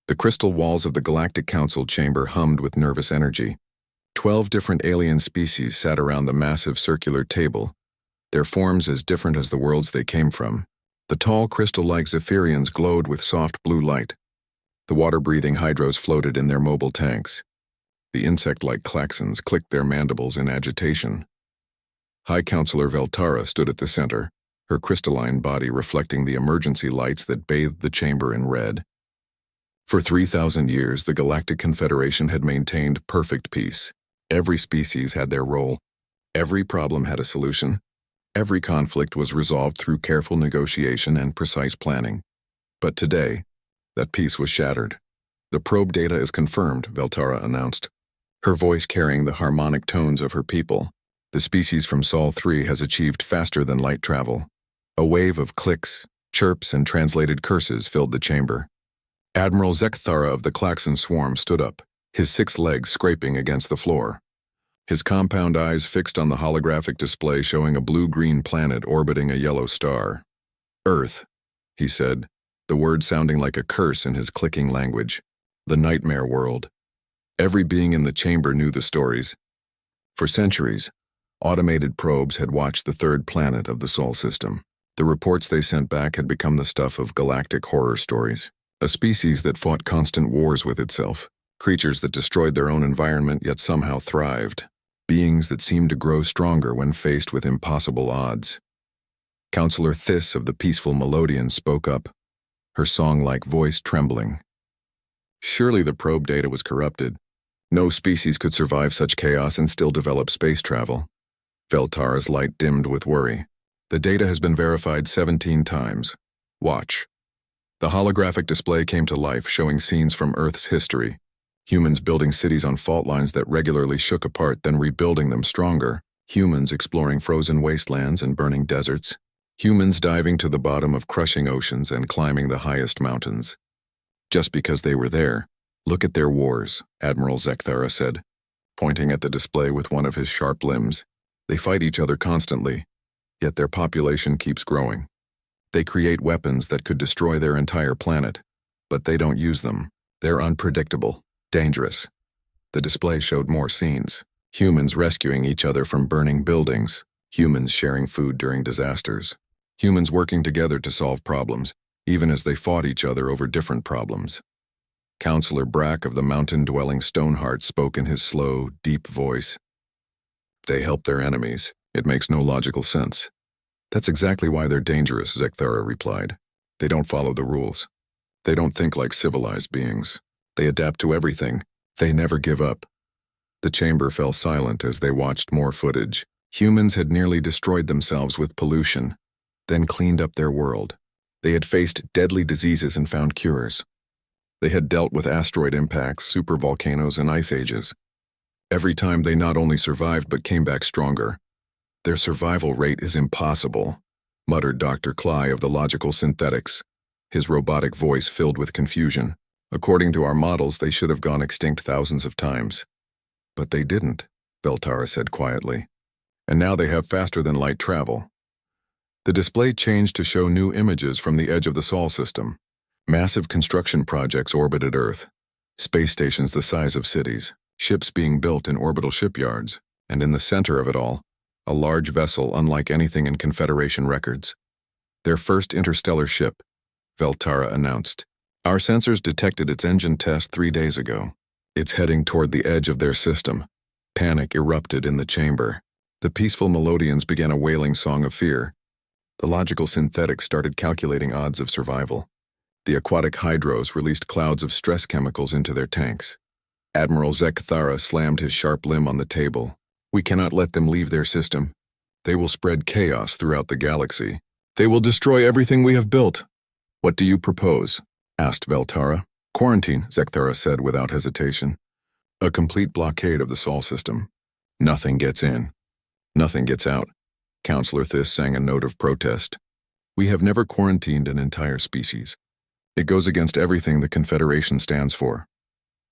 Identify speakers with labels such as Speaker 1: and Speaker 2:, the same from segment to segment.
Speaker 1: The crystal walls of the Galactic Council chamber hummed with nervous energy. 12 different alien species sat around the massive circular table, their forms as different as the worlds they came from. The tall crystal-like Zephyrians glowed with soft blue light. The water-breathing hydros floated in their mobile tanks. The insect-like klaxons clicked their mandibles in agitation. High Counselor Veltara stood at the center, her crystalline body reflecting the emergency lights that bathed the chamber in red. For 3,000 years, the Galactic Confederation had maintained perfect peace. Every species had their role. Every problem had a solution. Every conflict was resolved through careful negotiation and precise planning. But today, that peace was shattered. The probe data is confirmed, Veltara announced, her voice carrying the harmonic tones of her people. The species from Sol 3 has achieved faster than light travel. A wave of clicks, chirps, and translated curses filled the chamber. Admiral Zekthara of the Klaxon swarm stood up, his 6 legs scraping against the floor. His compound eyes fixed on the holographic display showing a blue-green planet orbiting a yellow star. Earth, he said, the word sounding like a curse in his clicking language. The nightmare world. Every being in the chamber knew the stories. For centuries, automated probes had watched the third planet of the Sol system. The reports they sent back had become the stuff of galactic horror stories. A species that fought constant wars with itself. Creatures that destroyed their own environment yet somehow thrived. Beings that seemed to grow stronger when faced with impossible odds. Counselor Thys of the Peaceful Melodians spoke up, her song-like voice trembling. Surely the probe data was corrupted. No species could survive such chaos and still develop space travel. Veltara's light dimmed with worry. The data has been verified 17 times. Watch. The holographic display came to life, showing scenes from Earth's history. Humans building cities on fault lines that regularly shook apart, then rebuilding them stronger. Humans exploring frozen wastelands and burning deserts. Humans diving to the bottom of crushing oceans and climbing the highest mountains. Just because they were there. Look at their wars, Admiral Zekthara said, pointing at the display with one of his sharp limbs. They fight each other constantly, yet their population keeps growing. They create weapons that could destroy their entire planet, but they don't use them. They're unpredictable, dangerous. The display showed more scenes. Humans rescuing each other from burning buildings. Humans sharing food during disasters. Humans working together to solve problems, even as they fought each other over different problems. Counselor Brack of the mountain-dwelling Stoneheart spoke in his slow, deep voice. They help their enemies. It makes no logical sense. That's exactly why they're dangerous, Zekthara replied. They don't follow the rules. They don't think like civilized beings. They adapt to everything. They never give up. The chamber fell silent as they watched more footage. Humans had nearly destroyed themselves with pollution, then cleaned up their world. They had faced deadly diseases and found cures. They had dealt with asteroid impacts, supervolcanoes, and ice ages. Every time they not only survived but came back stronger. Their survival rate is impossible, muttered Dr. Cly of the Logical Synthetics, his robotic voice filled with confusion. According to our models, they should have gone extinct thousands of times. But they didn't, Veltara said quietly. And now they have faster-than-light travel. The display changed to show new images from the edge of the Sol system. Massive construction projects orbited Earth. Space stations the size of cities. Ships being built in orbital shipyards. And in the center of it all, a large vessel unlike anything in Confederation records. Their first interstellar ship, Veltara announced. Our sensors detected its engine test 3 days ago. It's heading toward the edge of their system. Panic erupted in the chamber. The Peaceful Melodians began a wailing song of fear. The Logical Synthetics started calculating odds of survival. The aquatic hydros released clouds of stress chemicals into their tanks. Admiral Zekthara slammed his sharp limb on the table. We cannot let them leave their system. They will spread chaos throughout the galaxy. They will destroy everything we have built. What do you propose? Asked Veltara. Quarantine, Zekthara said without hesitation. A complete blockade of the Sol system. Nothing gets in. Nothing gets out. Counselor Thys sang a note of protest. We have never quarantined an entire species. It goes against everything the Confederation stands for.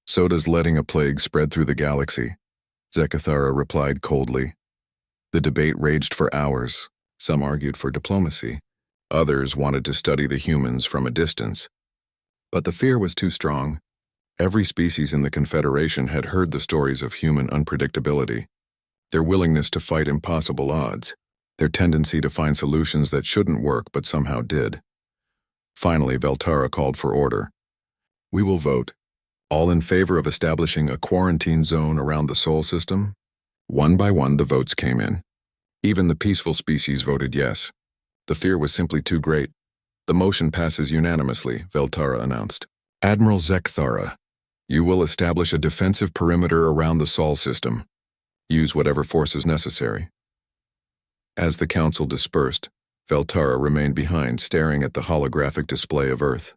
Speaker 1: So does letting a plague spread through the galaxy. Zekthara replied coldly. The debate raged for hours. Some argued for diplomacy. Others wanted to study the humans from a distance. But the fear was too strong. Every species in the Confederation had heard the stories of human unpredictability, their willingness to fight impossible odds, their tendency to find solutions that shouldn't work but somehow did. Finally, Veltara called for order. "We will vote. All in favor of establishing a quarantine zone around the Sol system?" One by one, the votes came in. Even the peaceful species voted yes. The fear was simply too great. "The motion passes unanimously," Veltara announced. "Admiral Zekthara, you will establish a defensive perimeter around the Sol system. Use whatever force is necessary." As the council dispersed, Veltara remained behind, staring at the holographic display of Earth.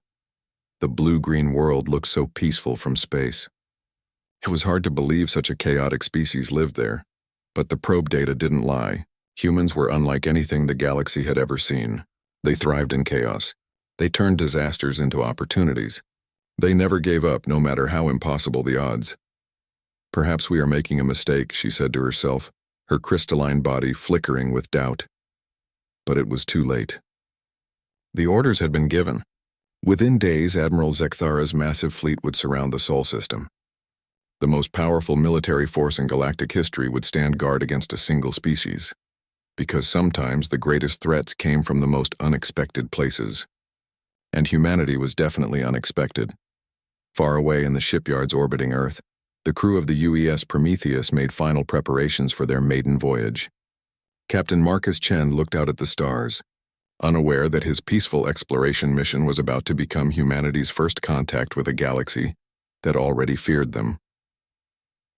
Speaker 1: The blue-green world looked so peaceful from space. It was hard to believe such a chaotic species lived there, but the probe data didn't lie. Humans were unlike anything the galaxy had ever seen. They thrived in chaos. They turned disasters into opportunities. They never gave up, no matter how impossible the odds. "Perhaps we are making a mistake," she said to herself, her crystalline body flickering with doubt. But it was too late. The orders had been given. Within days, Admiral Zekthara's massive fleet would surround the Sol system. The most powerful military force in galactic history would stand guard against a single species. Because sometimes the greatest threats came from the most unexpected places. And humanity was definitely unexpected. Far away in the shipyards orbiting Earth, the crew of the UES Prometheus made final preparations for their maiden voyage. Captain Marcus Chen looked out at the stars, unaware that his peaceful exploration mission was about to become humanity's first contact with a galaxy that already feared them.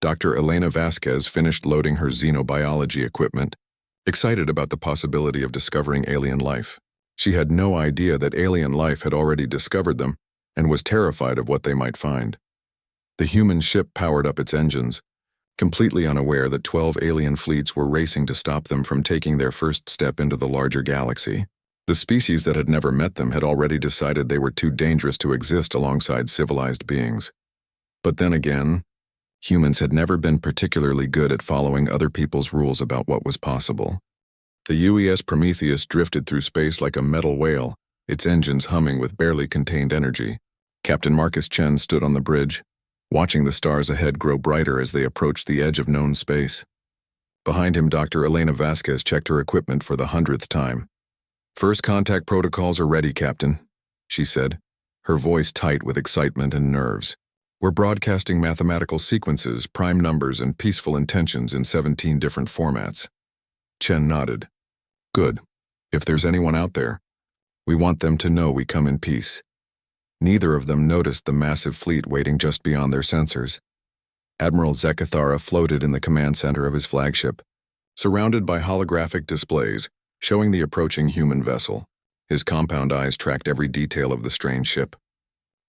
Speaker 1: Dr. Elena Vasquez finished loading her xenobiology equipment, excited about the possibility of discovering alien life. She had no idea that alien life had already discovered them and was terrified of what they might find. The human ship powered up its engines, completely unaware that 12 alien fleets were racing to stop them from taking their first step into the larger galaxy. The species that had never met them had already decided they were too dangerous to exist alongside civilized beings. But then again, humans had never been particularly good at following other people's rules about what was possible. The UES Prometheus drifted through space like a metal whale, its engines humming with barely contained energy. Captain Marcus Chen stood on the bridge, watching the stars ahead grow brighter as they approached the edge of known space. Behind him, Dr. Elena Vasquez checked her equipment for the 100th time. "First contact protocols are ready, Captain," she said, her voice tight with excitement and nerves. "We're broadcasting mathematical sequences, prime numbers, and peaceful intentions in 17 different formats." Chen nodded. "Good. If there's anyone out there, we want them to know we come in peace." Neither of them noticed the massive fleet waiting just beyond their sensors. Admiral Zekthara floated in the command center of his flagship, surrounded by holographic displays showing the approaching human vessel. His compound eyes tracked every detail of the strange ship.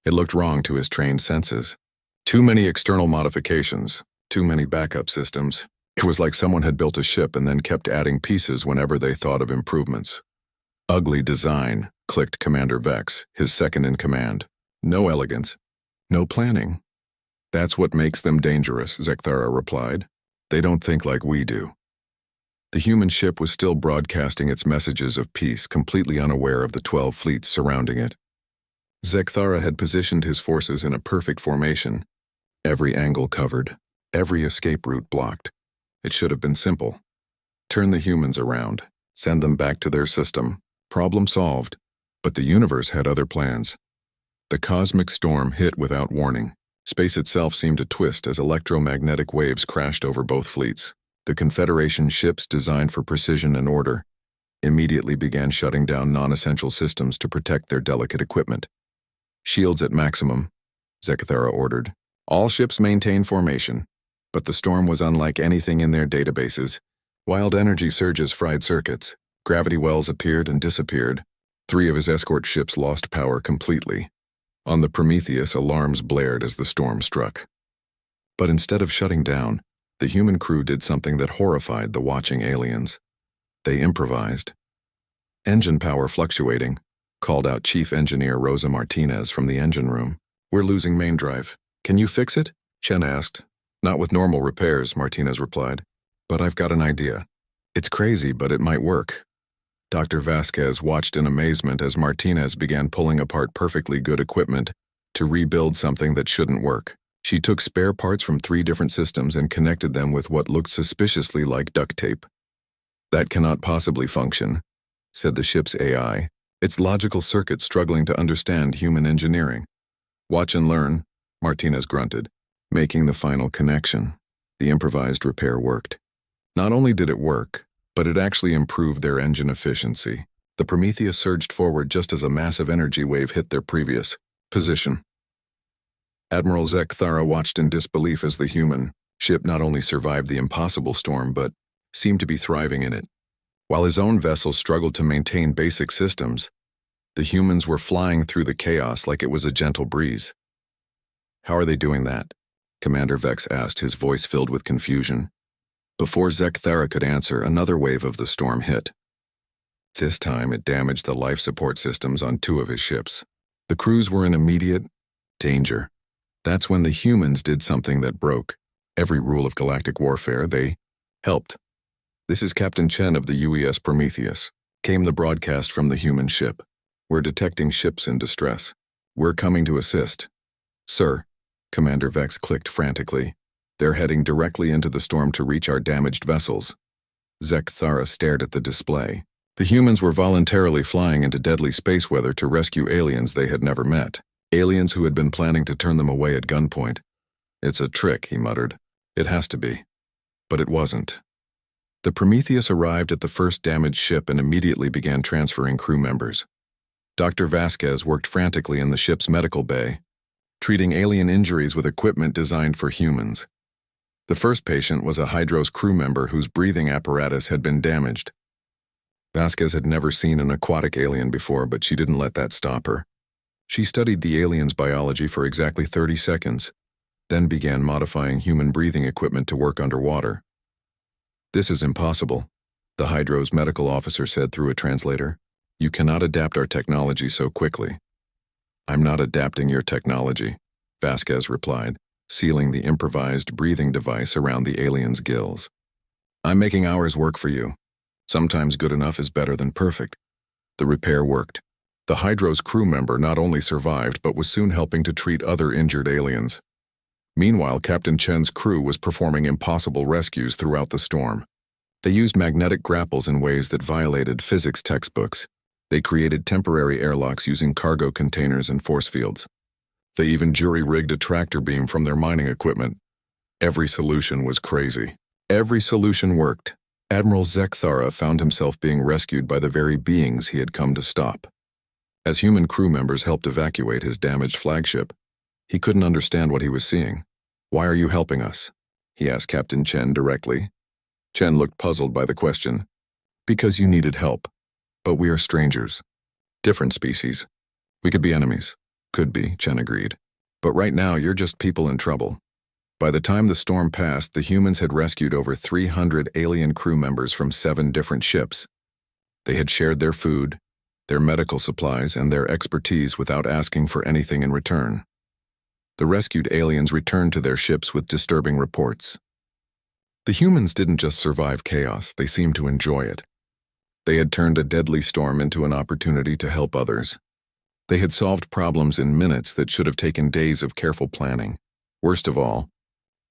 Speaker 1: It looked wrong to his trained senses. Too many external modifications, too many backup systems. It was like someone had built a ship and then kept adding pieces whenever they thought of improvements. "Ugly design," clicked Commander Vex, his second in command. "No elegance. No planning." "That's what makes them dangerous," Zekthara replied. "They don't think like we do." The human ship was still broadcasting its messages of peace, completely unaware of the 12 fleets surrounding it. Zekthara had positioned his forces in a perfect formation, every angle covered, every escape route blocked. It should have been simple. Turn the humans around, send them back to their system, problem solved. But the universe had other plans. The cosmic storm hit without warning. Space itself seemed to twist as electromagnetic waves crashed over both fleets. The Confederation ships, designed for precision and order, immediately began shutting down non-essential systems to protect their delicate equipment. "Shields at maximum," Zekthara ordered. "All ships maintain formation." But the storm was unlike anything in their databases. Wild energy surges fried circuits. Gravity wells appeared and disappeared. 3 of his escort ships lost power completely. On the Prometheus, alarms blared as the storm struck. But instead of shutting down, the human crew did something that horrified the watching aliens. They improvised. "Engine power fluctuating," called out Chief Engineer Rosa Martinez from the engine room. "We're losing main drive. Can you fix it?" Chen asked. "Not with normal repairs," Martinez replied. "But I've got an idea. It's crazy, but it might work." Dr. Vasquez watched in amazement as Martinez began pulling apart perfectly good equipment to rebuild something that shouldn't work. She took spare parts from 3 different systems and connected them with what looked suspiciously like duct tape. "That cannot possibly function," said the ship's AI, its logical circuits struggling to understand human engineering. "Watch and learn," Martinez grunted, making the final connection. The improvised repair worked. Not only did it work, but it actually improved their engine efficiency. The Prometheus surged forward just as a massive energy wave hit their previous position. Admiral Zek Thara watched in disbelief as the human ship not only survived the impossible storm but seemed to be thriving in it. While his own vessel struggled to maintain basic systems, the humans were flying through the chaos like it was a gentle breeze. "How are they doing that?" Commander Vex asked, his voice filled with confusion. Before Zek Thara could answer, another wave of the storm hit. This time it damaged the life support systems on 2 of his ships. The crews were in immediate danger. That's when the humans did something that broke every rule of galactic warfare. They helped. "This is Captain Chen of the UES Prometheus," came the broadcast from the human ship. "We're detecting ships in distress. We're coming to assist." "Sir," Commander Vex clicked frantically. "They're heading directly into the storm to reach our damaged vessels." Zek Thara stared at the display. The humans were voluntarily flying into deadly space weather to rescue aliens they had never met. Aliens who had been planning to turn them away at gunpoint. "It's a trick," he muttered. "It has to be." But it wasn't. The Prometheus arrived at the first damaged ship and immediately began transferring crew members. Dr. Vasquez worked frantically in the ship's medical bay, treating alien injuries with equipment designed for humans. The first patient was a Hydros crew member whose breathing apparatus had been damaged. Vasquez had never seen an aquatic alien before, but she didn't let that stop her. She studied the alien's biology for exactly 30 seconds, then began modifying human breathing equipment to work underwater. "This is impossible," the Hydros medical officer said through a translator. "You cannot adapt our technology so quickly." "I'm not adapting your technology," Vasquez replied, sealing the improvised breathing device around the alien's gills. "I'm making hours work for you. Sometimes good enough is better than perfect." The repair worked. The Hydros crew member not only survived but was soon helping to treat other injured aliens. Meanwhile, Captain Chen's crew was performing impossible rescues throughout the storm. They used magnetic grapples in ways that violated physics textbooks. They created temporary airlocks using cargo containers and force fields. They even jury-rigged a tractor beam from their mining equipment. Every solution was crazy. Every solution worked. Admiral Zek Thara found himself being rescued by the very beings he had come to stop. As human crew members helped evacuate his damaged flagship, he couldn't understand what he was seeing. "Why are you helping us?" he asked Captain Chen directly. Chen looked puzzled by the question. "Because you needed help. But we are strangers. Different species. We could be enemies." "Could be," Chen agreed. "But right now you're just people in trouble." By the time the storm passed, the humans had rescued over 300 alien crew members from 7 different ships. They had shared their food, their medical supplies, and their expertise without asking for anything in return. The rescued aliens returned to their ships with disturbing reports. The humans didn't just survive chaos, they seemed to enjoy it. They had turned a deadly storm into an opportunity to help others. They had solved problems in minutes that should have taken days of careful planning. Worst of all,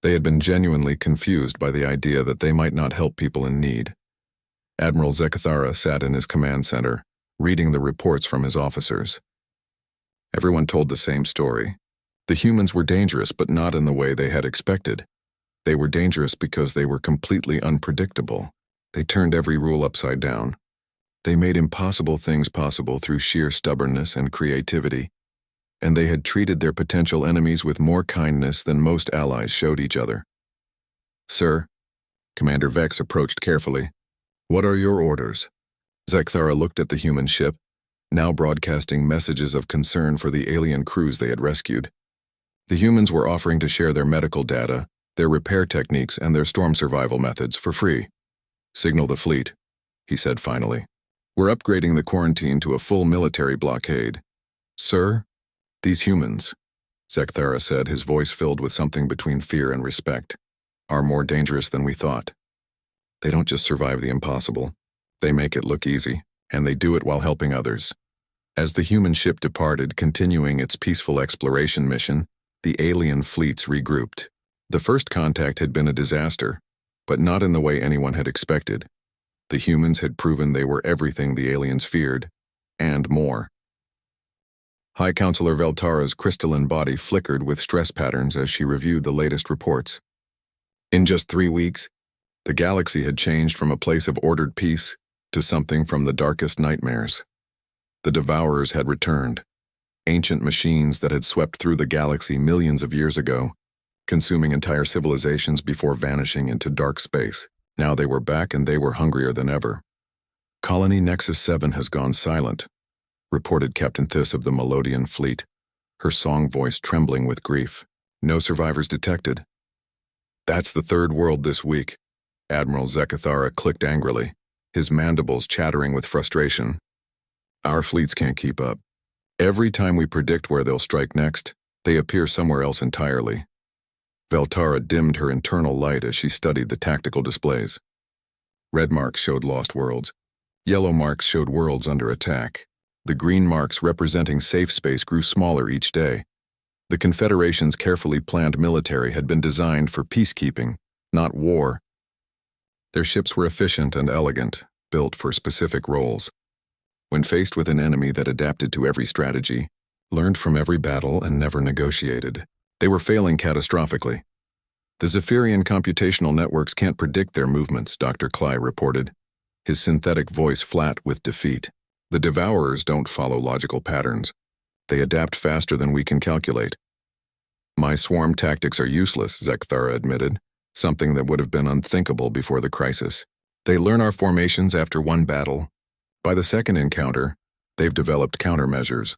Speaker 1: they had been genuinely confused by the idea that they might not help people in need. Admiral Zek Thara sat in his command center, reading the reports from his officers. Everyone told the same story. The humans were dangerous, but not in the way they had expected. They were dangerous because they were completely unpredictable. They turned every rule upside down. They made impossible things possible through sheer stubbornness and creativity. And they had treated their potential enemies with more kindness than most allies showed each other. "Sir," Commander Vex approached carefully. "What are your orders?" Zek Thara looked at the human ship, now broadcasting messages of concern for the alien crews they had rescued. The humans were offering to share their medical data, their repair techniques, and their storm survival methods for free. "Signal the fleet," he said finally. "We're upgrading the quarantine to a full military blockade." "Sir?" "These humans," Zek Thara said, his voice filled with something between fear and respect, "are more dangerous than we thought. They don't just survive the impossible. They make it look easy, and they do it while helping others. As the human ship departed, continuing its peaceful exploration mission, the alien fleets regrouped. The first contact had been a disaster, but not in the way anyone had expected. The humans had proven they were everything the aliens feared, and more. High Counselor Veltara's crystalline body flickered with stress patterns as she reviewed the latest reports. In just 3 weeks, the galaxy had changed from a place of ordered peace to something from the darkest nightmares. The Devourers had returned, ancient machines that had swept through the galaxy millions of years ago, consuming entire civilizations before vanishing into dark space. Now they were back and they were hungrier than ever. Colony Nexus 7 has gone silent, reported Captain Thiss of the Melodian Fleet, her song voice trembling with grief. No survivors detected. That's the third world this week. Admiral Zekathara clicked angrily, his mandibles chattering with frustration. Our fleets can't keep up. Every time we predict where they'll strike next, they appear somewhere else entirely. Veltara dimmed her internal light as she studied the tactical displays. Red marks showed lost worlds. Yellow marks showed worlds under attack. The green marks representing safe space grew smaller each day. The Confederation's carefully planned military had been designed for peacekeeping, not war. Their ships were efficient and elegant, built for specific roles. When faced with an enemy that adapted to every strategy, learned from every battle and never negotiated, they were failing catastrophically. The Zephyrian computational networks can't predict their movements, Dr. Cly reported, his synthetic voice flat with defeat. The Devourers don't follow logical patterns. They adapt faster than we can calculate. My swarm tactics are useless, Zekathara admitted, something that would have been unthinkable before the crisis. They learn our formations after one battle. By the second encounter, they've developed countermeasures.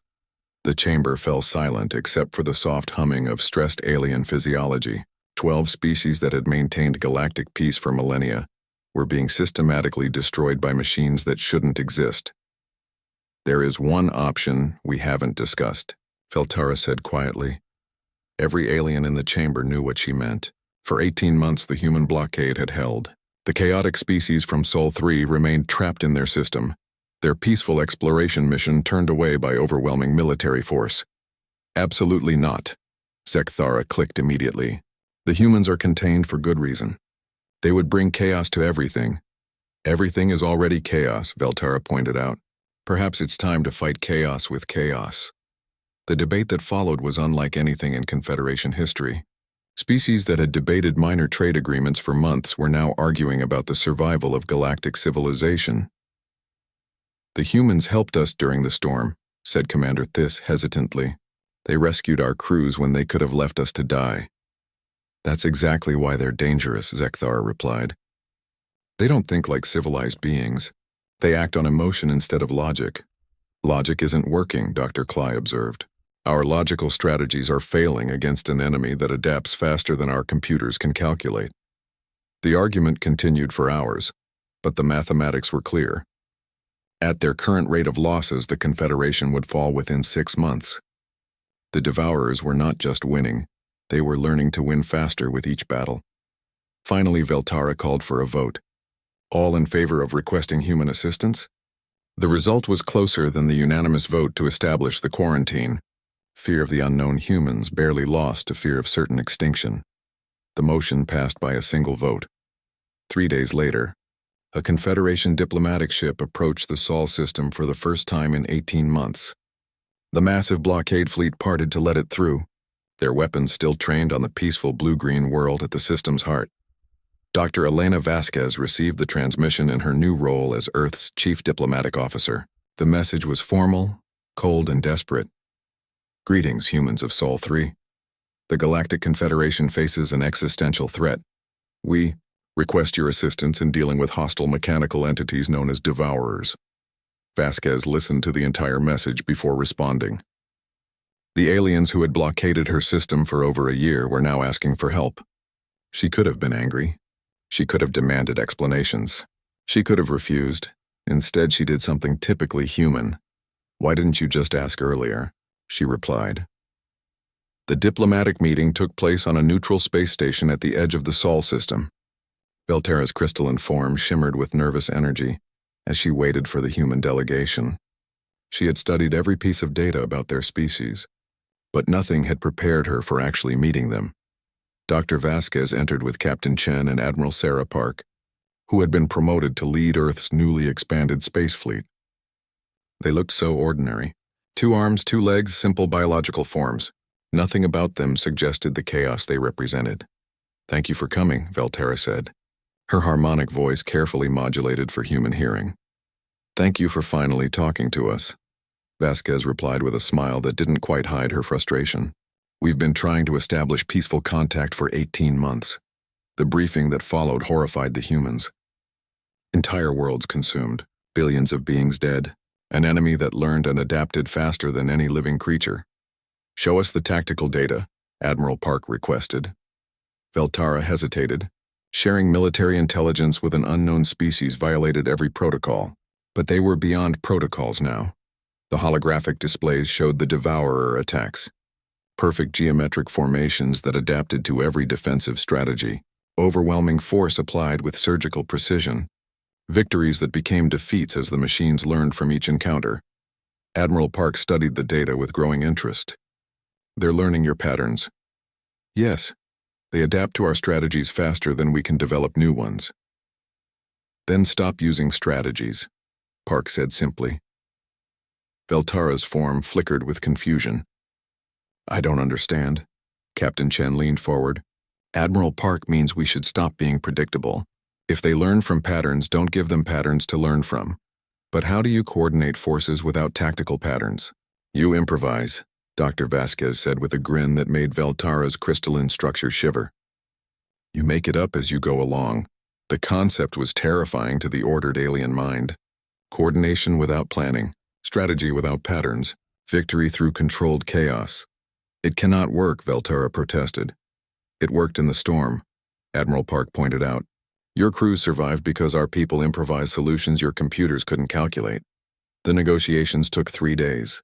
Speaker 1: The chamber fell silent except for the soft humming of stressed alien physiology. 12 species that had maintained galactic peace for millennia were being systematically destroyed by machines that shouldn't exist. There is one option we haven't discussed, Veltara said quietly. Every alien in the chamber knew what she meant. For 18 months the human blockade had held. The chaotic species from Sol 3 remained trapped in their system, their peaceful exploration mission turned away by overwhelming military force. Absolutely not. Zekathara clicked immediately. The humans are contained for good reason. They would bring chaos to everything. Everything is already chaos, Veltara pointed out. Perhaps it's time to fight chaos with chaos. The debate that followed was unlike anything in Confederation history. Species that had debated minor trade agreements for months were now arguing about the survival of galactic civilization. The humans helped us during the storm, said Commander Thiss hesitantly. They rescued our crews when they could have left us to die. That's exactly why they're dangerous, Zekathara replied. They don't think like civilized beings. They act on emotion instead of logic. Logic isn't working, Dr. Cly observed. Our logical strategies are failing against an enemy that adapts faster than our computers can calculate. The argument continued for hours, but the mathematics were clear. At their current rate of losses, the Confederation would fall within 6 months. The Devourers were not just winning, they were learning to win faster with each battle. Finally, Veltara called for a vote. All in favor of requesting human assistance? The result was closer than the unanimous vote to establish the quarantine. Fear of the unknown humans barely lost to fear of certain extinction. The motion passed by a single vote. 3 days later, a Confederation diplomatic ship approached the Sol system for the first time in 18 months. The massive blockade fleet parted to let it through, their weapons still trained on the peaceful blue-green world at the system's heart. Dr. Elena Vasquez received the transmission in her new role as Earth's chief diplomatic officer. The message was formal, cold, and desperate. Greetings, humans of Sol 3. The Galactic Confederation faces an existential threat. We request your assistance in dealing with hostile mechanical entities known as Devourers. Vasquez listened to the entire message before responding. The aliens who had blockaded her system for over a year were now asking for help. She could have been angry. She could have demanded explanations. She could have refused. Instead, she did something typically human. Why didn't you just ask earlier? She replied. The diplomatic meeting took place on a neutral space station at the edge of the Sol system. Veltara's crystalline form shimmered with nervous energy as she waited for the human delegation. She had studied every piece of data about their species, but nothing had prepared her for actually meeting them. Dr. Vasquez entered with Captain Chen and Admiral Sarah Park, who had been promoted to lead Earth's newly expanded space fleet. They looked so ordinary. 2 arms, 2 legs, simple biological forms. Nothing about them suggested the chaos they represented. "Thank you for coming," Velterra said, her harmonic voice carefully modulated for human hearing. "Thank you for finally talking to us," Vasquez replied with a smile that didn't quite hide her frustration. "We've been trying to establish peaceful contact for 18 months. The briefing that followed horrified the humans. Entire worlds consumed, billions of beings dead, an enemy that learned and adapted faster than any living creature. "Show us the tactical data," Admiral Park requested. Velterra hesitated. Sharing military intelligence with an unknown species violated every protocol. But they were beyond protocols now. The holographic displays showed the Devourer attacks. Perfect geometric formations that adapted to every defensive strategy. Overwhelming force applied with surgical precision. Victories that became defeats as the machines learned from each encounter. Admiral Park studied the data with growing interest. "They're learning your patterns." "Yes. They adapt to our strategies faster than we can develop new ones." "Then stop using strategies," Park said simply. Velterra's form flickered with confusion. "I don't understand." Captain Chen leaned forward. "Admiral Park means we should stop being predictable. If they learn from patterns, don't give them patterns to learn from. But how do you coordinate forces without tactical patterns?" "You improvise," Dr. Vasquez said with a grin that made Velterra's crystalline structure shiver. "You make it up as you go along." The concept was terrifying to the ordered alien mind. Coordination without planning, strategy without patterns, victory through controlled chaos. "It cannot work," Velterra protested. "It worked in the storm," Admiral Park pointed out. "Your crew survived because our people improvised solutions your computers couldn't calculate. The negotiations took 3 days.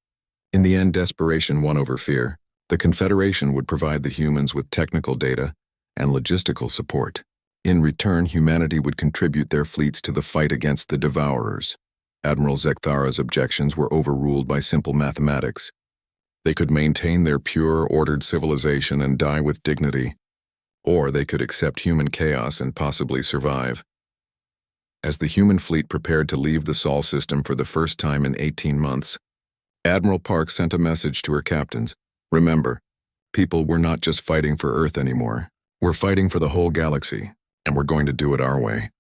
Speaker 1: In the end, desperation won over fear. The Confederation would provide the humans with technical data and logistical support. In return, humanity would contribute their fleets to the fight against the Devourers." Admiral Zekthara's objections were overruled by simple mathematics. They could maintain their pure, ordered civilization and die with dignity, or they could accept human chaos and possibly survive. As the human fleet prepared to leave the Sol system for the first time in 18 months, Admiral Park sent a message to her captains. "Remember, people, we're not just fighting for Earth anymore. We're fighting for the whole galaxy, and we're going to do it our way."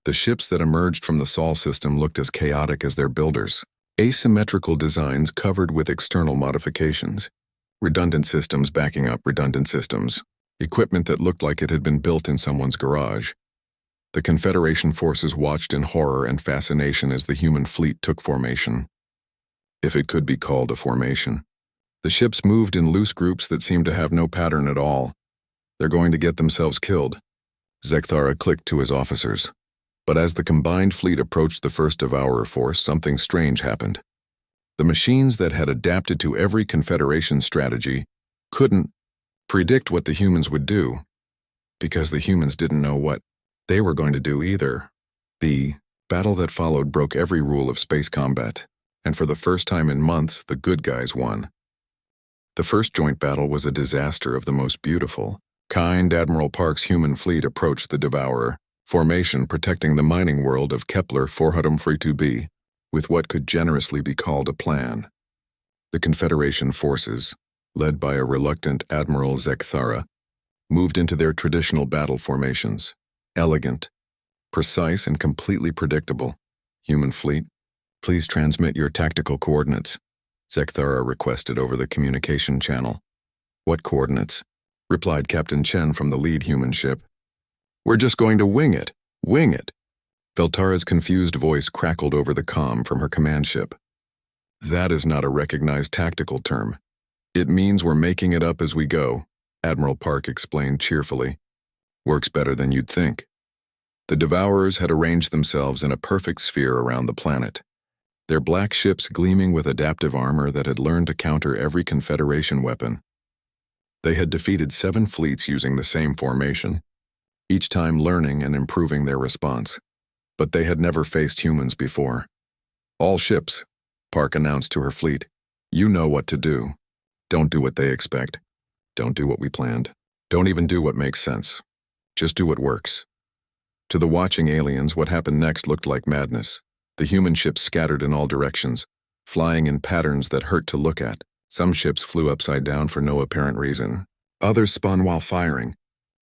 Speaker 1: The ships that emerged from the Sol system looked as chaotic as their builders. Asymmetrical designs covered with external modifications. Redundant systems backing up redundant systems. Equipment that looked like it had been built in someone's garage. The Confederation forces watched in horror and fascination as the human fleet took formation. If it could be called a formation. The ships moved in loose groups that seemed to have no pattern at all. "They're going to get themselves killed," Zekthara clicked to his officers. But as the combined fleet approached the first Devourer force, something strange happened. The machines that had adapted to every Confederation strategy couldn't predict what the humans would do, because the humans didn't know what they were going to do either. The battle that followed broke every rule of space combat, and for the first time in months, the good guys won. The first joint battle was a disaster of the most beautiful. Kind Admiral Park's human fleet approached the Devourer formation protecting the mining world of Kepler 432b with what could generously be called a plan. The Confederation forces, led by a reluctant Admiral Zekthara, moved into their traditional battle formations. Elegant, precise, and completely predictable. "Human fleet, please transmit your tactical coordinates," Zekthara requested over the communication channel. "What coordinates?" replied Captain Chen from the lead human ship. "We're just going to wing it. Wing it." Veltara's confused voice crackled over the comm from her command ship. "That is not a recognized tactical term. It means we're making it up as we go," Admiral Park explained cheerfully. "Works better than you'd think." The Devourers had arranged themselves in a perfect sphere around the planet, their black ships gleaming with adaptive armor that had learned to counter every Confederation weapon. They had defeated 7 fleets using the same formation, each time learning and improving their response. But they had never faced humans before. All ships, Park announced to her fleet. You know what to do. Don't do what they expect. Don't do what we planned. Don't even do what makes sense. Just do what works. To the watching aliens, what happened next looked like madness. The human ships scattered in all directions, flying in patterns that hurt to look at. Some ships flew upside down for no apparent reason. Others spun while firing.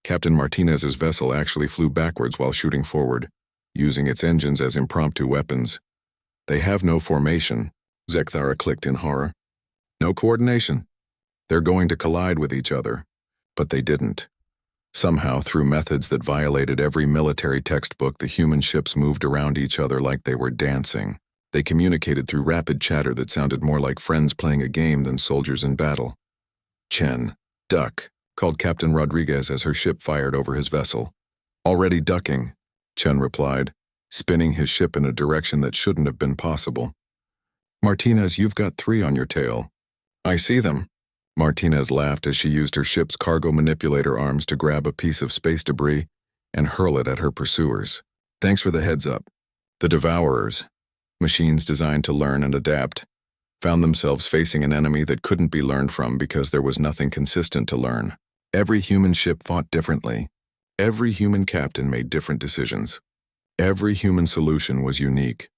Speaker 1: Captain Martinez's vessel actually flew backwards while shooting forward, using its engines as impromptu weapons. They have no formation, Zekthara clicked in horror. No coordination. They're going to collide with each other. But they didn't. Somehow, through methods that violated every military textbook, the human ships moved around each other like they were dancing. They communicated through rapid chatter that sounded more like friends playing a game than soldiers in battle. Chen, duck, called Captain Rodriguez as her ship fired over his vessel. Already ducking, Chen replied, spinning his ship in a direction that shouldn't have been possible. Martinez, you've got 3 on your tail. I see them. Martinez laughed as she used her ship's cargo manipulator arms to grab a piece of space debris and hurl it at her pursuers. Thanks for the heads up. The Devourers, machines designed to learn and adapt, found themselves facing an enemy that couldn't be learned from because there was nothing consistent to learn. Every human ship fought differently. Every human captain made different decisions. Every human solution was unique.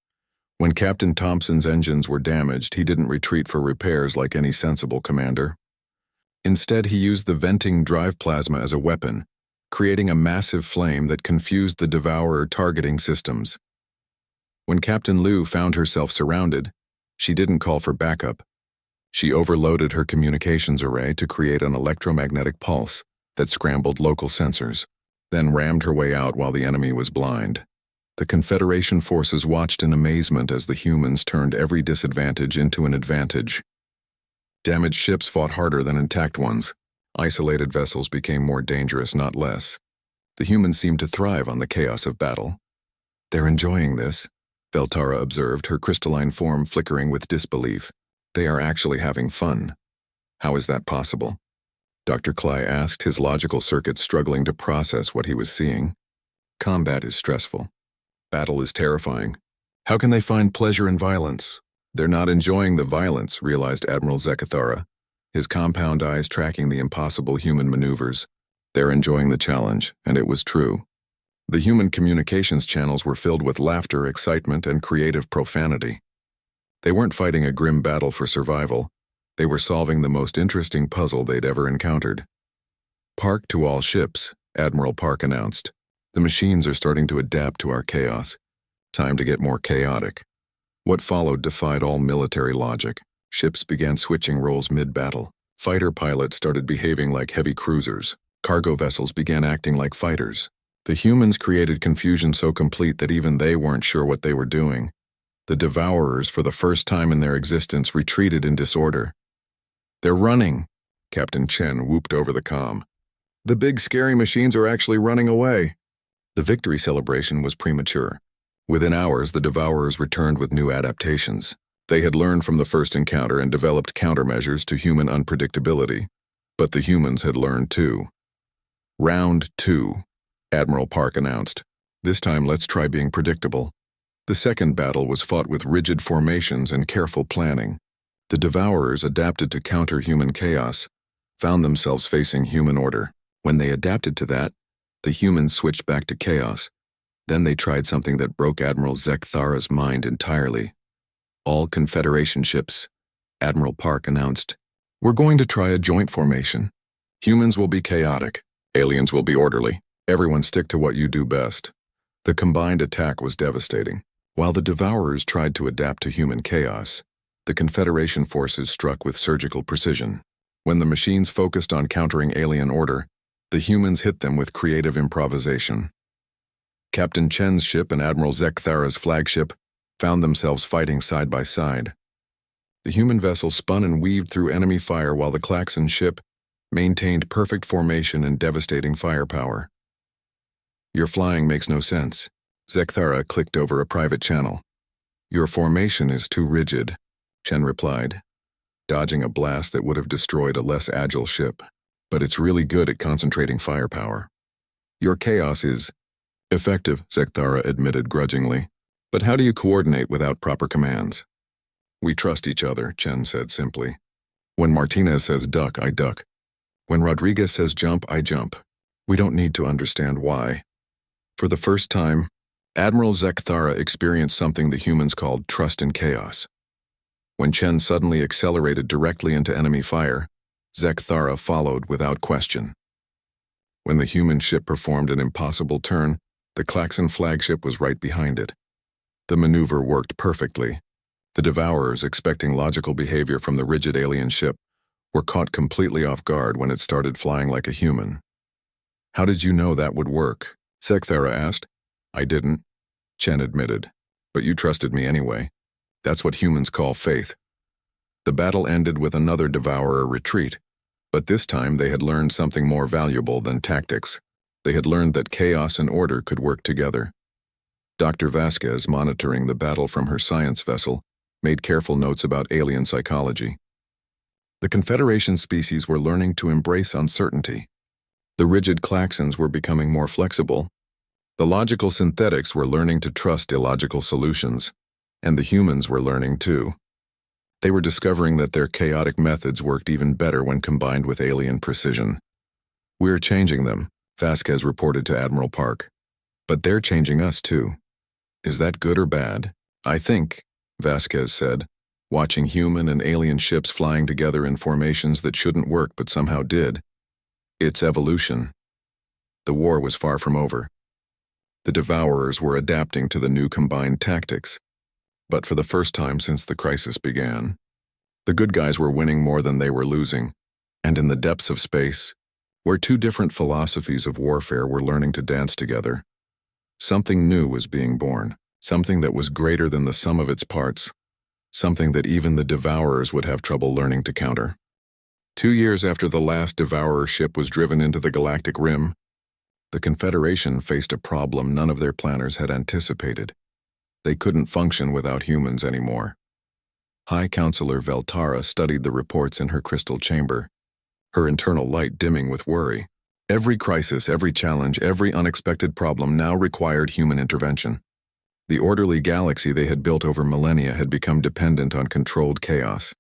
Speaker 1: When Captain Thompson's engines were damaged, he didn't retreat for repairs like any sensible commander. Instead, he used the venting drive plasma as a weapon, creating a massive flame that confused the Devourer targeting systems. When Captain Liu found herself surrounded, she didn't call for backup. She overloaded her communications array to create an electromagnetic pulse that scrambled local sensors, then rammed her way out while the enemy was blind. The Confederation forces watched in amazement as the humans turned every disadvantage into an advantage. Damaged ships fought harder than intact ones. Isolated vessels became more dangerous, not less. The humans seemed to thrive on the chaos of battle. They're enjoying this, Veltara observed, her crystalline form flickering with disbelief. They are actually having fun. How is that possible? Dr. Cly asked, his logical circuits struggling to process what he was seeing. Combat is stressful. Battle is terrifying. How can they find pleasure in violence? They're not enjoying the violence, realized Admiral Zekthara, his compound eyes tracking the impossible human maneuvers. They're enjoying the challenge, and it was true. The human communications channels were filled with laughter, excitement, and creative profanity. They weren't fighting a grim battle for survival. They were solving the most interesting puzzle they'd ever encountered. Park to all ships, Admiral Park announced. The machines are starting to adapt to our chaos. Time to get more chaotic. What followed defied all military logic. Ships began switching roles mid-battle. Fighter pilots started behaving like heavy cruisers. Cargo vessels began acting like fighters. The humans created confusion so complete that even they weren't sure what they were doing. The Devourers, for the first time in their existence, retreated in disorder. They're running, Captain Chen whooped over the comm. The big scary machines are actually running away. The victory celebration was premature. Within hours, the Devourers returned with new adaptations. They had learned from the first encounter and developed countermeasures to human unpredictability. But the humans had learned too. Round 2, Admiral Park announced. This time, let's try being predictable. The second battle was fought with rigid formations and careful planning. The Devourers adapted to counter human chaos, found themselves facing human order. When they adapted to that, the humans switched back to chaos. Then they tried something that broke Admiral Zekthara's mind entirely. All Confederation ships, Admiral Park announced. We're going to try a joint formation. Humans will be chaotic. Aliens will be orderly. Everyone stick to what you do best. The combined attack was devastating. While the Devourers tried to adapt to human chaos, the Confederation forces struck with surgical precision. When the machines focused on countering alien order, the humans hit them with creative improvisation. Captain Chen's ship and Admiral Zekthara's flagship found themselves fighting side by side. The human vessel spun and weaved through enemy fire while the Klaxon ship maintained perfect formation and devastating firepower. Your flying makes no sense. Zekthara clicked over a private channel. Your formation is too rigid, Chen replied, dodging a blast that would have destroyed a less agile ship. But it's really good at concentrating firepower. Your chaos is effective, Zekthara admitted grudgingly. But how do you coordinate without proper commands? We trust each other, Chen said simply. When Martinez says duck, I duck. When Rodriguez says jump, I jump. We don't need to understand why. For the first time, Admiral Zekthara experienced something the humans called trust in chaos. When Chen suddenly accelerated directly into enemy fire, Zekthara followed without question. When the human ship performed an impossible turn, the Klaxon flagship was right behind it. The maneuver worked perfectly. The Devourers, expecting logical behavior from the rigid alien ship, were caught completely off guard when it started flying like a human. How did you know that would work? Zekthara asked. I didn't, Chen admitted. But you trusted me anyway. That's what humans call faith. The battle ended with another Devourer retreat, but this time they had learned something more valuable than tactics. They had learned that chaos and order could work together. Dr. Vasquez, monitoring the battle from her science vessel, made careful notes about alien psychology. The Confederation species were learning to embrace uncertainty. The rigid Klaxons were becoming more flexible. The logical synthetics were learning to trust illogical solutions, and the humans were learning too. They were discovering that their chaotic methods worked even better when combined with alien precision. We're changing them, Vasquez reported to Admiral Park. But they're changing us too. Is that good or bad? I think, Vasquez said, watching human and alien ships flying together in formations that shouldn't work but somehow did. It's evolution. The war was far from over. The Devourers were adapting to the new combined tactics. But for the first time since the crisis began, the good guys were winning more than they were losing, and in the depths of space, where two different philosophies of warfare were learning to dance together, something new was being born, something that was greater than the sum of its parts, something that even the Devourers would have trouble learning to counter. 2 years after the last Devourer ship was driven into the galactic rim, the Confederation faced a problem none of their planners had anticipated. They couldn't function without humans anymore. High Counselor Veltara studied the reports in her crystal chamber, her internal light dimming with worry. Every crisis, every challenge, every unexpected problem now required human intervention. The orderly galaxy they had built over millennia had become dependent on controlled chaos.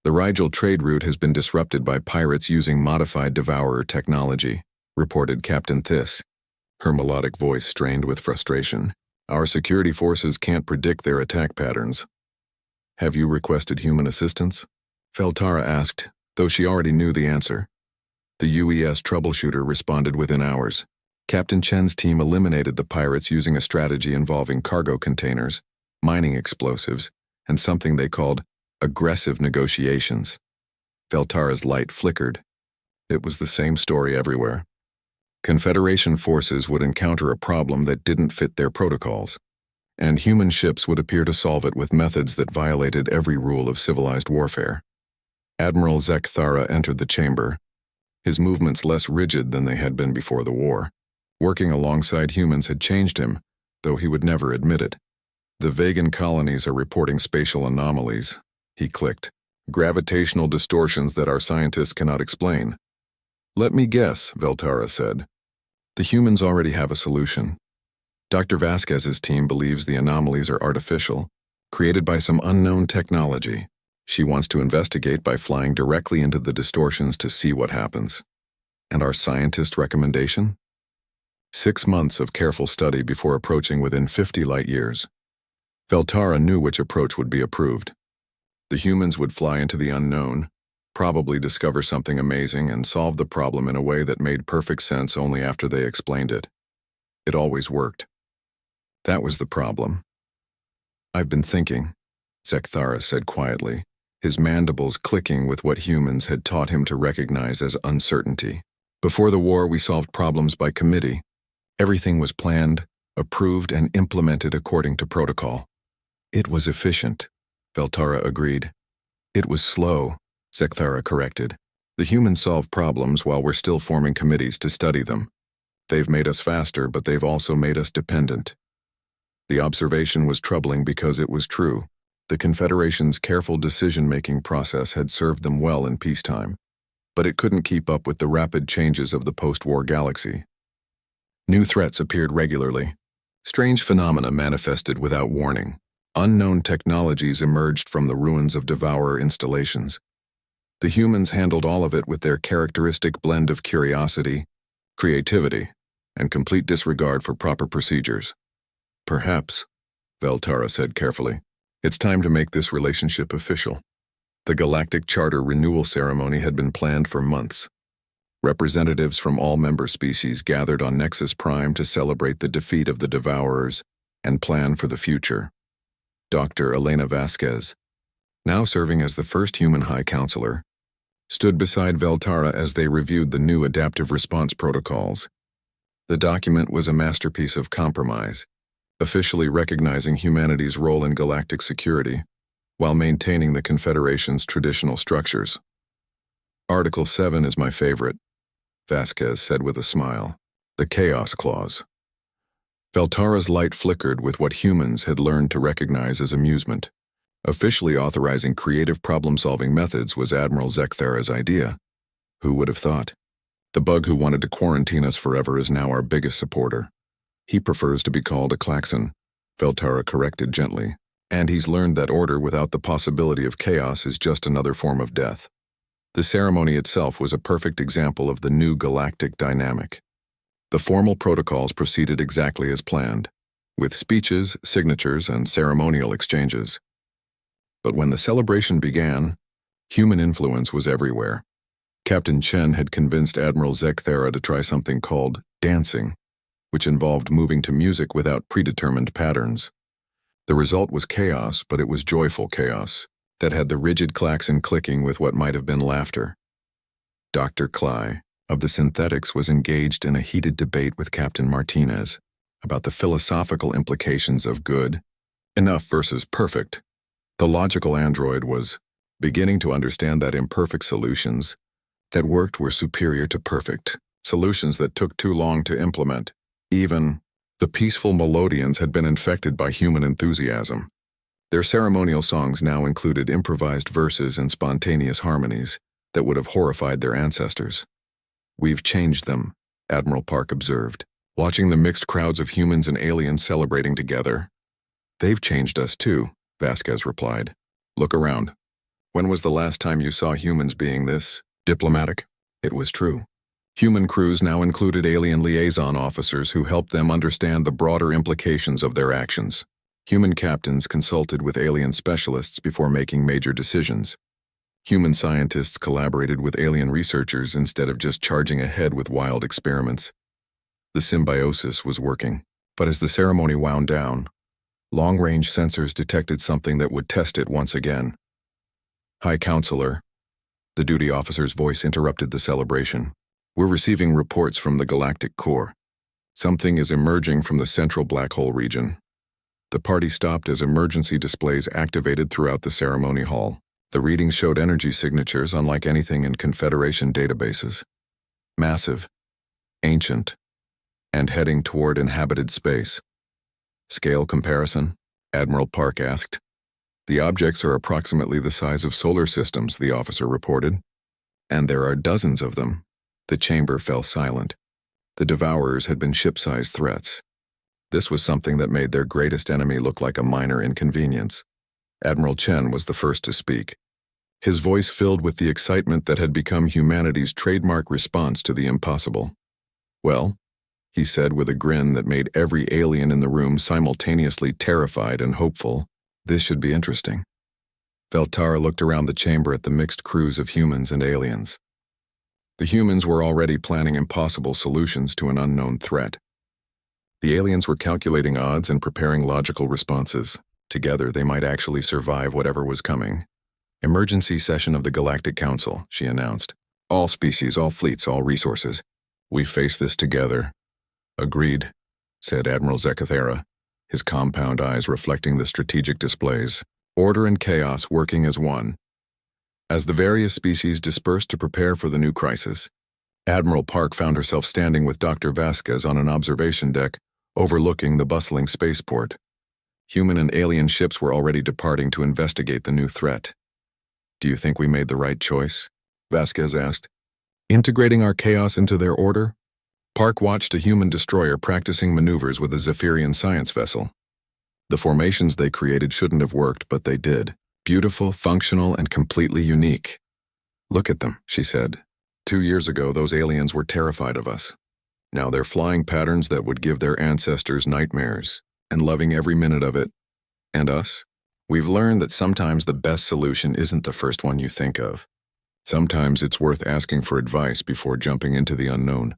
Speaker 1: The Rigel trade route has been disrupted by pirates using modified Devourer technology, reported Captain Thiss, her melodic voice strained with frustration. Our security forces can't predict their attack patterns. Have you requested human assistance? Veltara asked, though she already knew the answer. The UES troubleshooter responded within hours. Captain Chen's team eliminated the pirates using a strategy involving cargo containers, mining explosives, and something they called aggressive negotiations. Veltara's light flickered. It was the same story everywhere. Confederation forces would encounter a problem that didn't fit their protocols, and human ships would appear to solve it with methods that violated every rule of civilized warfare. Admiral Zekthara entered the chamber, his movements less rigid than they had been before the war. Working alongside humans had changed him, though he would never admit it. The Vegan colonies are reporting spatial anomalies, he clicked. Gravitational distortions that our scientists cannot explain. Let me guess, Veltara said. The humans already have a solution. Dr. Vasquez's team believes the anomalies are artificial, created by some unknown technology. She wants to investigate by flying directly into the distortions to see what happens. And our scientist recommendation? 6 months of careful study before approaching within 50 light years. Veltara knew which approach would be approved. The humans would fly into the unknown, probably discover something amazing and solve the problem in a way that made perfect sense only after they explained it. It always worked. That was the problem. I've been thinking, Zekthara said quietly, his mandibles clicking with what humans had taught him to recognize as uncertainty. Before the war, we solved problems by committee. Everything was planned, approved, and implemented according to protocol. It was efficient, Veltara agreed. It was slow, Zekthara corrected. The humans solve problems while we're still forming committees to study them. They've made us faster, but they've also made us dependent. The observation was troubling because it was true. The Confederation's careful decision-making process had served them well in peacetime, but it couldn't keep up with the rapid changes of the post-war galaxy. New threats appeared regularly. Strange phenomena manifested without warning. Unknown technologies emerged from the ruins of Devourer installations. The humans handled all of it with their characteristic blend of curiosity, creativity, and complete disregard for proper procedures. Perhaps, Veltara said carefully, it's time to make this relationship official. The Galactic Charter renewal ceremony had been planned for months. Representatives from all member species gathered on Nexus Prime to celebrate the defeat of the Devourers and plan for the future. Dr. Elena Vasquez, now serving as the first human High Counselor, stood beside Veltara as they reviewed the new adaptive response protocols. The document was a masterpiece of compromise, officially recognizing humanity's role in galactic security, while maintaining the Confederation's traditional structures. Article 7 is my favorite, Vasquez said with a smile. The Chaos Clause. Veltara's light flickered with what humans had learned to recognize as amusement. Officially authorizing creative problem-solving methods was Admiral Zekthera's idea. Who would have thought? The bug who wanted to quarantine us forever is now our biggest supporter. He prefers to be called a klaxon, Veltara corrected gently, and he's learned that order without the possibility of chaos is just another form of death. The ceremony itself was a perfect example of the new galactic dynamic. The formal protocols proceeded exactly as planned, with speeches, signatures, and ceremonial exchanges. But when the celebration began, human influence was everywhere. Captain Chen had convinced Admiral Zekthera to try something called dancing, which involved moving to music without predetermined patterns. The result was chaos, but it was joyful chaos, that had the rigid klaxon clicking with what might have been laughter. Dr. Cly, of the synthetics, was engaged in a heated debate with Captain Martinez about the philosophical implications of good, enough versus perfect. The logical android was beginning to understand that imperfect solutions that worked were superior to perfect, solutions that took too long to implement. Even the peaceful Melodians had been infected by human enthusiasm. Their ceremonial songs now included improvised verses and spontaneous harmonies that would have horrified their ancestors. We've changed them, Admiral Park observed, watching the mixed crowds of humans and aliens celebrating together. They've changed us too, Vasquez replied. Look around. When was the last time you saw humans being this diplomatic? It was true. Human crews now included alien liaison officers who helped them understand the broader implications of their actions. Human captains consulted with alien specialists before making major decisions. Human scientists collaborated with alien researchers instead of just charging ahead with wild experiments. The symbiosis was working, but as the ceremony wound down, long-range sensors detected something that would test it once again. High Counselor, the duty officer's voice interrupted the celebration. We're receiving reports from the galactic core. Something is emerging from the central black hole region. The party stopped as emergency displays activated throughout the ceremony hall. The readings showed energy signatures unlike anything in Confederation databases. Massive, ancient, and heading toward inhabited space. Scale comparison? Admiral Park asked. The objects are approximately the size of solar systems, the officer reported. And there are dozens of them. The chamber fell silent. The Devourers had been ship-sized threats. This was something that made their greatest enemy look like a minor inconvenience. Admiral Chen was the first to speak. His voice filled with the excitement that had become humanity's trademark response to the impossible. Well, he said with a grin that made every alien in the room simultaneously terrified and hopeful, this should be interesting. Veltara looked around the chamber at the mixed crews of humans and aliens. The humans were already planning impossible solutions to an unknown threat. The aliens were calculating odds and preparing logical responses. Together, they might actually survive whatever was coming. Emergency session of the Galactic Council, she announced. All species, all fleets, all resources. We face this together. Agreed, said Admiral Zekthera, his compound eyes reflecting the strategic displays. Order and chaos working as one. As the various species dispersed to prepare for the new crisis, Admiral Park found herself standing with Dr. Vasquez on an observation deck overlooking the bustling spaceport. Human and alien ships were already departing to investigate the new threat. Do you think we made the right choice? Vasquez asked. Integrating our chaos into their order? Park watched a human destroyer practicing maneuvers with a Zephyrian science vessel. The formations they created shouldn't have worked, but they did. Beautiful, functional, and completely unique. "Look at them," she said. 2 years ago, those aliens were terrified of us. Now they're flying patterns that would give their ancestors nightmares, and loving every minute of it. And us? We've learned that sometimes the best solution isn't the first one you think of. Sometimes it's worth asking for advice before jumping into the unknown.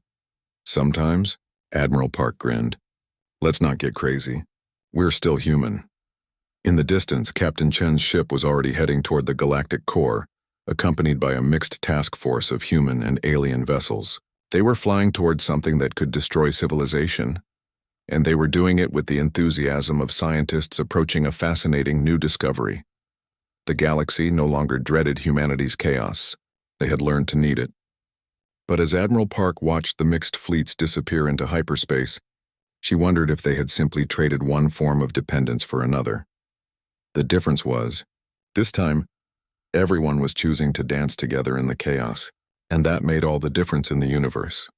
Speaker 1: Sometimes, Admiral Park grinned. Let's not get crazy. We're still human. In the distance, Captain Chen's ship was already heading toward the galactic core, accompanied by a mixed task force of human and alien vessels. They were flying towards something that could destroy civilization, and they were doing it with the enthusiasm of scientists approaching a fascinating new discovery. The galaxy no longer dreaded humanity's chaos. They had learned to need it. But as Admiral Park watched the mixed fleets disappear into hyperspace, she wondered if they had simply traded one form of dependence for another. The difference was, this time, everyone was choosing to dance together in the chaos, and that made all the difference in the universe.